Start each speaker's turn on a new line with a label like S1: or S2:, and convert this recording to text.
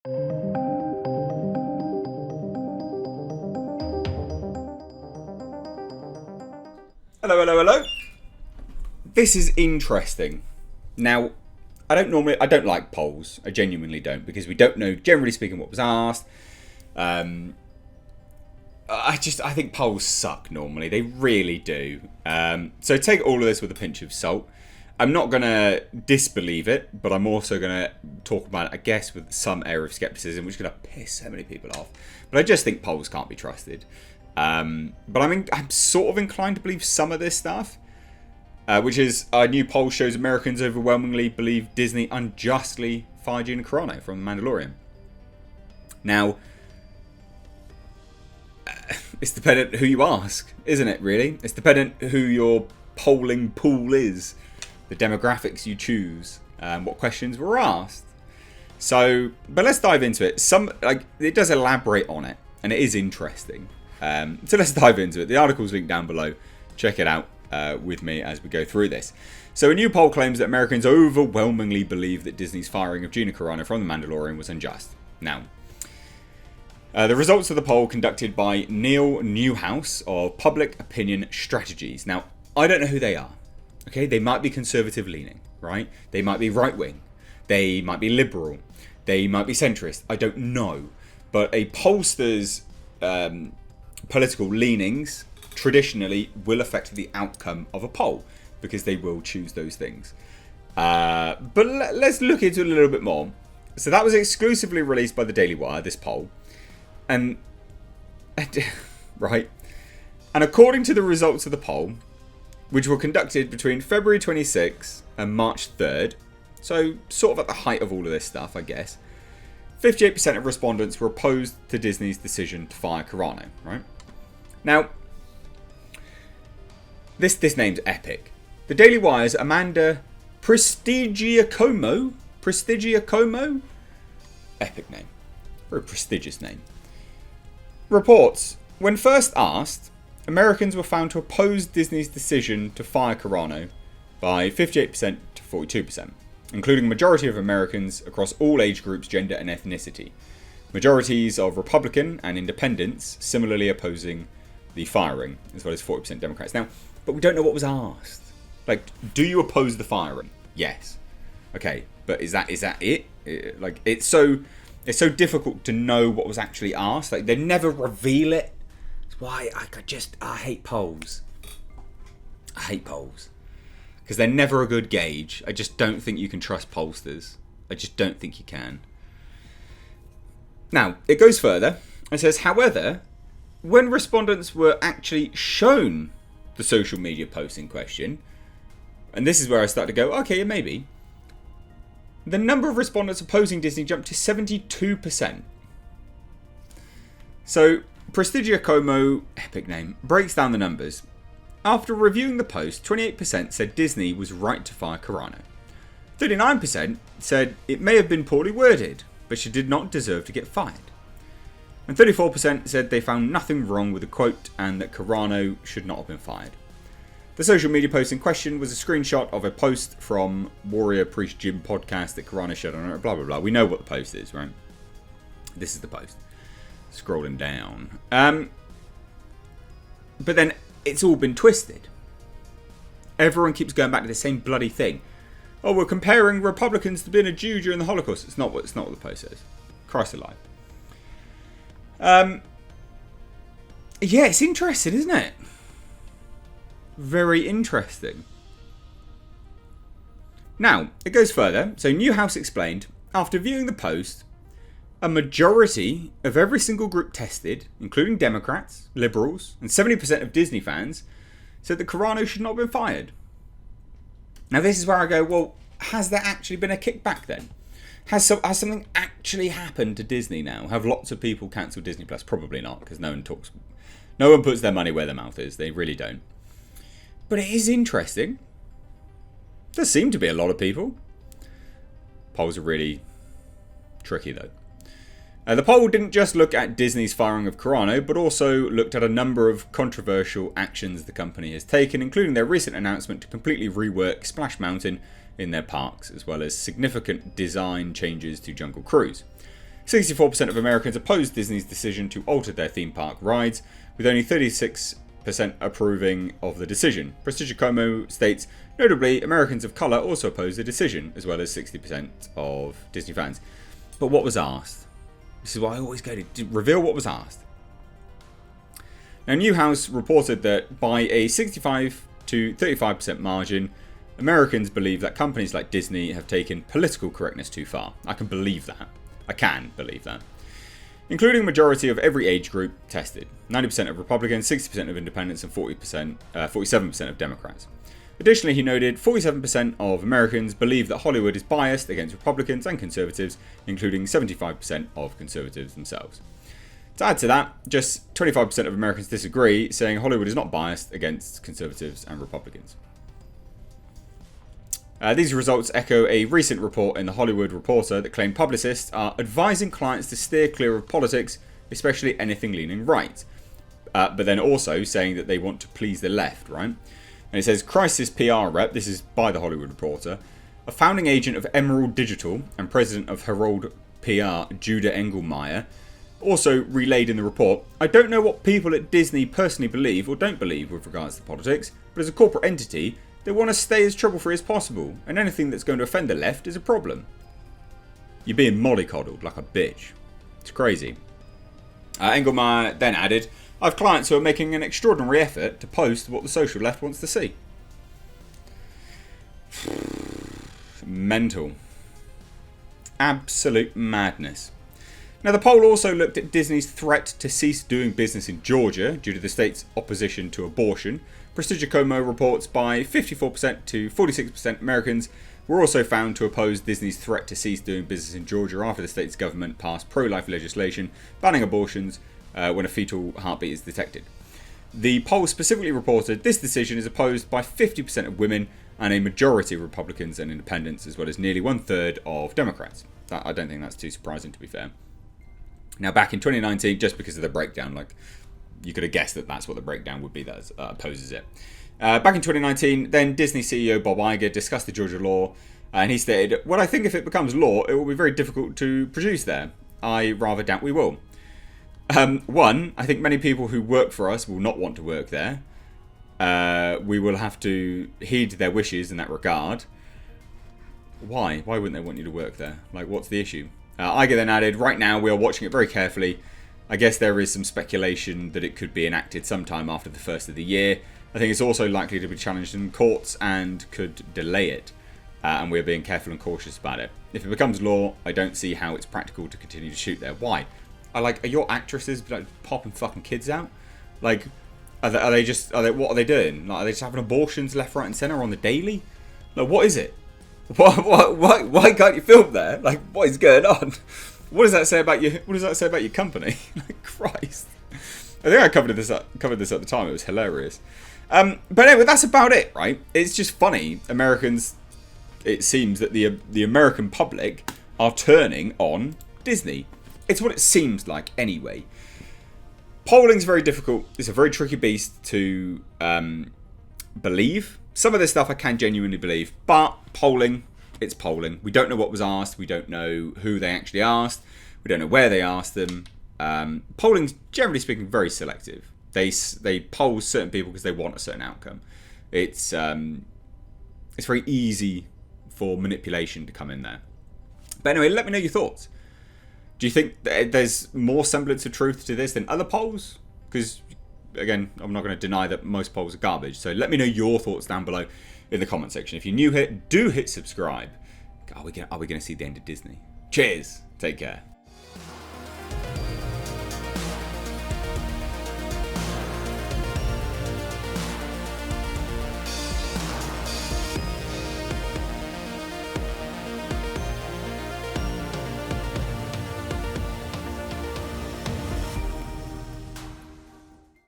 S1: Hello, hello, hello. This is interesting. Now, I don't like polls. I genuinely don't, because we don't know, generally speaking, what was asked. I think polls suck normally. They really do. So take all of this with a pinch of salt. I'm not going to disbelieve it, but I'm also going to talk about it, I guess, with some air of skepticism, which is going to piss so many people off. But I just think polls can't be trusted. But I'm sort of inclined to believe some of this stuff, which is a new poll shows Americans overwhelmingly believe Disney unjustly fired Gina Carano from The Mandalorian. Now, it's dependent who you ask, isn't it, really? It's dependent who your polling pool is, the demographics you choose, what questions were asked. So, but let's dive into it. It does elaborate on it, and it is interesting. So let's dive into it. The article's linked down below. Check it out with me as we go through this. So a new poll claims that Americans overwhelmingly believe that Disney's firing of Gina Carano from The Mandalorian was unjust. Now, the results of the poll conducted by Newhouse of Public Opinion Strategies. Now, I don't know who they are. Okay, they might be conservative leaning, right? They might be right wing. They might be liberal. They might be centrist. I don't know. But a pollster's political leanings traditionally will affect the outcome of a poll, because they will choose those things. But let's look into it a little bit more. So that was exclusively released by the Daily Wire, this poll. And right. And according to the results of the poll, which were conducted between February 26th and March 3rd, so sort of at the height of all of this stuff, I guess, 58% of respondents were opposed to Disney's decision to fire Carano, right? Now, this name's epic. The Daily Wire's Amanda Prestigiacomo, epic name, very prestigious name, reports, when first asked, Americans were found to oppose Disney's decision to fire Carano by 58% to 42%, including a majority of Americans across all age groups, gender and ethnicity. Majorities of Republican and Independents similarly opposing the firing, as well as 40% Democrats. Now, but we don't know what was asked. Like, do you oppose the firing? Yes. Okay, but is that it? It's so difficult to know what was actually asked. Like, they never reveal it. That's why I hate polls. I hate polls. Because they're never a good gauge. I just don't think you can trust pollsters. I just don't think you can. Now, it goes further. It says, however, when respondents were actually shown the social media post in question, and this is where I start to go, okay, maybe, the number of respondents opposing Disney jumped to 72%. So, Prestigiacomo, epic name, breaks down the numbers. After reviewing the post, 28% said Disney was right to fire Carano. 39% said it may have been poorly worded, but she did not deserve to get fired. And 34% said they found nothing wrong with the quote and that Carano should not have been fired. The social media post in question was a screenshot of a post from Warrior Priest Jim podcast that Carano shared on it, blah blah blah. We know what the post is, right? This is the post. Scrolling down. But then it's all been twisted. Everyone keeps going back to the same bloody thing. Oh, we're comparing Republicans to being a Jew during the Holocaust. It's not what the post says. Christ alive. Yeah, it's interesting, isn't it? Very interesting. Now, it goes further. So Newhouse explained, after viewing the post, a majority of every single group tested, including Democrats, liberals, and 70% of Disney fans, said that Carano should not have been fired. Now, this is where I go, well, has there actually been a kickback then? Has something actually happened to Disney now? Have lots of people cancelled Disney Plus? Probably not, because no one puts their money where their mouth is. They really don't. But it is interesting. There seem to be a lot of people. Polls are really tricky, though. The poll didn't just look at Disney's firing of Carano, but also looked at a number of controversial actions the company has taken, including their recent announcement to completely rework Splash Mountain in their parks, as well as significant design changes to Jungle Cruise. 64% of Americans opposed Disney's decision to alter their theme park rides, with only 36% approving of the decision. Prestigia Como states, notably, Americans of colour also opposed the decision, as well as 60% of Disney fans. But what was asked? This is why I always go to reveal what was asked. Now, Newhouse reported that by a 65 to 35% margin, Americans believe that companies like Disney have taken political correctness too far. I can believe that. I can believe that. Including a majority of every age group tested. 90% of Republicans, 60% of independents, and 47% of Democrats. Additionally, he noted 47% of Americans believe that Hollywood is biased against Republicans and conservatives, including 75% of conservatives themselves. To add to that, just 25% of Americans disagree, saying Hollywood is not biased against conservatives and Republicans. These results echo a recent report in The Hollywood Reporter that claimed publicists are advising clients to steer clear of politics, especially anything leaning right. But then also saying that they want to please the left, right? And it says, Crisis PR rep, this is by The Hollywood Reporter, a founding agent of Emerald Digital and president of Herald PR, Judah Engelmeyer, also relayed in the report, I don't know what people at Disney personally believe or don't believe with regards to politics, but as a corporate entity, they want to stay as trouble-free as possible, and anything that's going to offend the left is a problem. You're being mollycoddled like a bitch. It's crazy. Engelmeyer then added, I have clients who are making an extraordinary effort to post what the social left wants to see. Mental. Absolute madness. Now, the poll also looked at Disney's threat to cease doing business in Georgia due to the state's opposition to abortion. Prestigia Como reports by 54% to 46% Americans were also found to oppose Disney's threat to cease doing business in Georgia after the state's government passed pro-life legislation banning abortions when a fetal heartbeat is detected. The poll specifically reported this decision is opposed by 50% of women and a majority of Republicans and independents, as well as nearly one-third of Democrats. I don't think that's too surprising, to be fair. Now, back in 2019, just because of the breakdown, like you could have guessed that that's what the breakdown would be that opposes it. Back in 2019, then Disney CEO Bob Iger discussed the Georgia law, and he stated, well, I think if it becomes law, it will be very difficult to produce there. I rather doubt we will. One, I think many people who work for us will not want to work there. We will have to heed their wishes in that regard. Why? Why wouldn't they want you to work there? Like, what's the issue? Iger then added, right now we are watching it very carefully. I guess there is some speculation that it could be enacted sometime after the first of the year. I think it's also likely to be challenged in courts and could delay it. And we're being careful and cautious about it. If it becomes law, I don't see how it's practical to continue to shoot there. Why? Are your actresses like popping fucking kids out? Like, what are they doing? Like, are they just having abortions left, right, and centre on the daily? Like, what is it? Why can't you film there? Like, what is going on? What does that say about you? What does that say about your company? Like, Christ. I think I covered this at the time. It was hilarious. But anyway, that's about it, right? It's just funny. Americans, it seems that the American public are turning on Disney. It's what it seems like anyway. Polling's very difficult. It's a very tricky beast to believe. Some of this stuff I can genuinely believe, but polling, it's polling. We don't know what was asked. We don't know who they actually asked. We don't know where they asked them. Polling's, generally speaking, very selective. They poll certain people because they want a certain outcome. It's very easy for manipulation to come in there. But anyway, let me know your thoughts. Do you think there's more semblance of truth to this than other polls? Because, again, I'm not going to deny that most polls are garbage. So let me know your thoughts down below in the comment section. If you're new here, do hit subscribe. Are we going to see the end of Disney? Cheers. Take care.